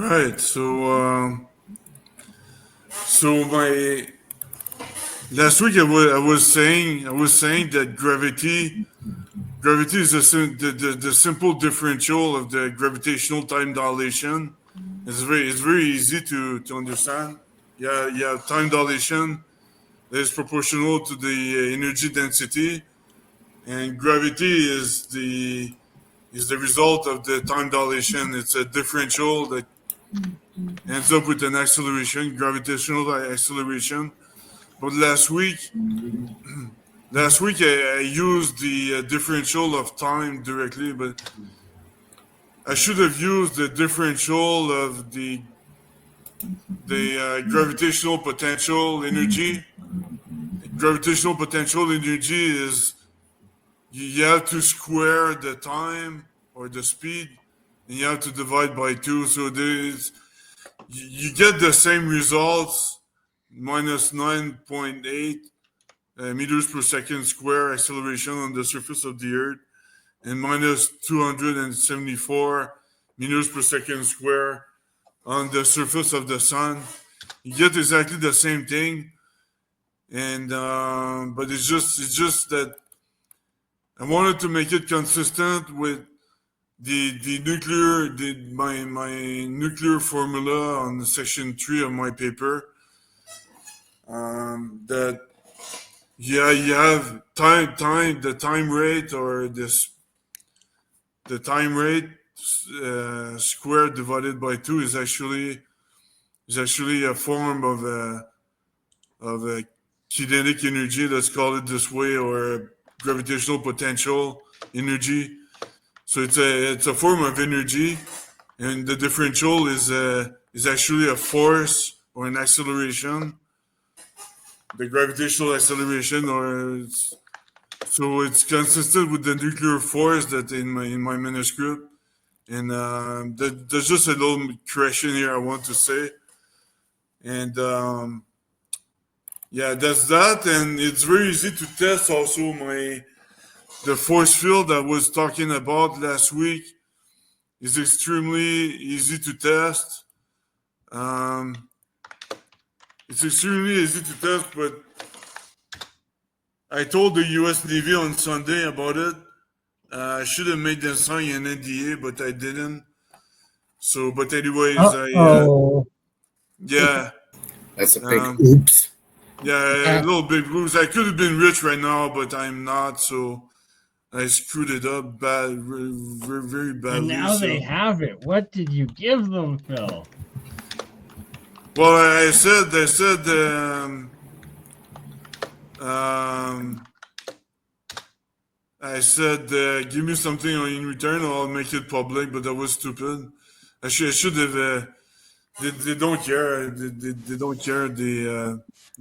right. So my last week I was saying that gravity is the simple differential of the gravitational time dilation. It's very easy to understand. Yeah, time dilation is proportional to the energy density, and gravity is the result of the time dilation. It's a differential that ends up with an acceleration, gravitational acceleration. But last week I used the differential of time directly, but I should have used the differential of the gravitational potential energy. Gravitational potential energy is you have to square the time or the speed, and you have to divide by two. So you get the same results, minus 9.8 meters per second square acceleration on the surface of the Earth, and minus 274 meters per second square on the surface of the Sun. You get exactly the same thing, and but it's just that I wanted to make it consistent with my nuclear formula on section 3 of my paper. That you have the time rate or the time rate squared divided by 2 is actually a form of a kinetic energy, let's call it this way, or gravitational potential energy. So it's a form of energy, and the differential is actually a force or an acceleration, the gravitational acceleration, so it's consistent with the nuclear force that in my manuscript. And there's just a little correction here I want to say, and yeah, that's that. And it's very easy to test also the force field I was talking about last week is extremely easy to test. It's extremely easy to test, but I told the U.S. Navy on Sunday about it. I should have made them sign an NDA, but I didn't. So, but anyways, yeah, That's a big um, oops. yeah, a little big blues. I could have been rich right now, but I'm not. So I screwed it up very, very badly. And now they have it. What did you give them, Phil? Well, I said, give me something in return, or I'll make it public. But that was stupid. I should have. They don't care. They don't care. They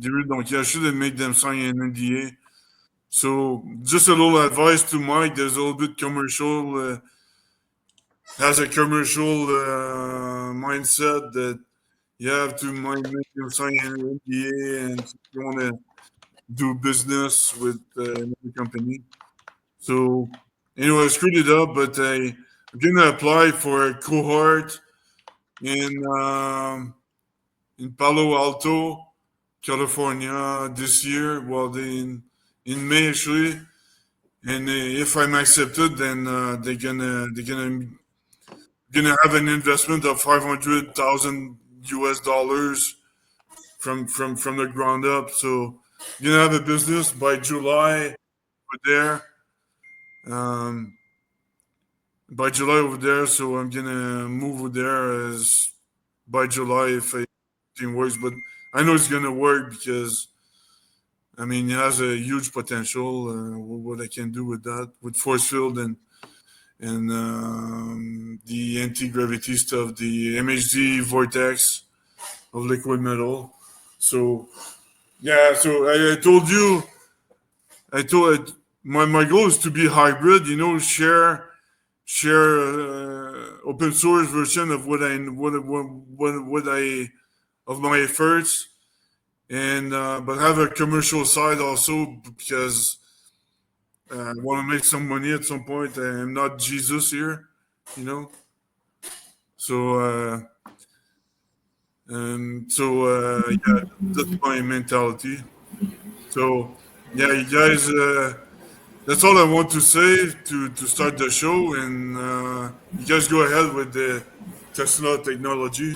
really don't care. I should have made them sign an NDA. So just a little advice to Mike. There's a little bit commercial. Has a commercial mindset that you have to make them sign an NDA, and if you want to do business with another company. So anyway, I screwed it up, but I'm gonna apply for a cohort in Palo Alto, California this year. Well, in May actually, and if I'm accepted, then they're gonna have an investment of $500,000 from the ground up. So you're gonna have a business by July over there. By July over there, so I'm gonna move over there as by July if everything works. But I know it's gonna work because I mean it has a huge potential. What I can do with that, with force field and the anti-gravity stuff, the MHD vortex of liquid metal. So yeah, so I told you, my goal is to be hybrid. Share open source version of what I of my efforts, and but have a commercial side also because I want to make some money at some point. I'm not Jesus here, you know. So And so yeah, that's my mentality. So yeah, you guys, that's all I want to say to start the show. And you guys go ahead with the Tesla technology.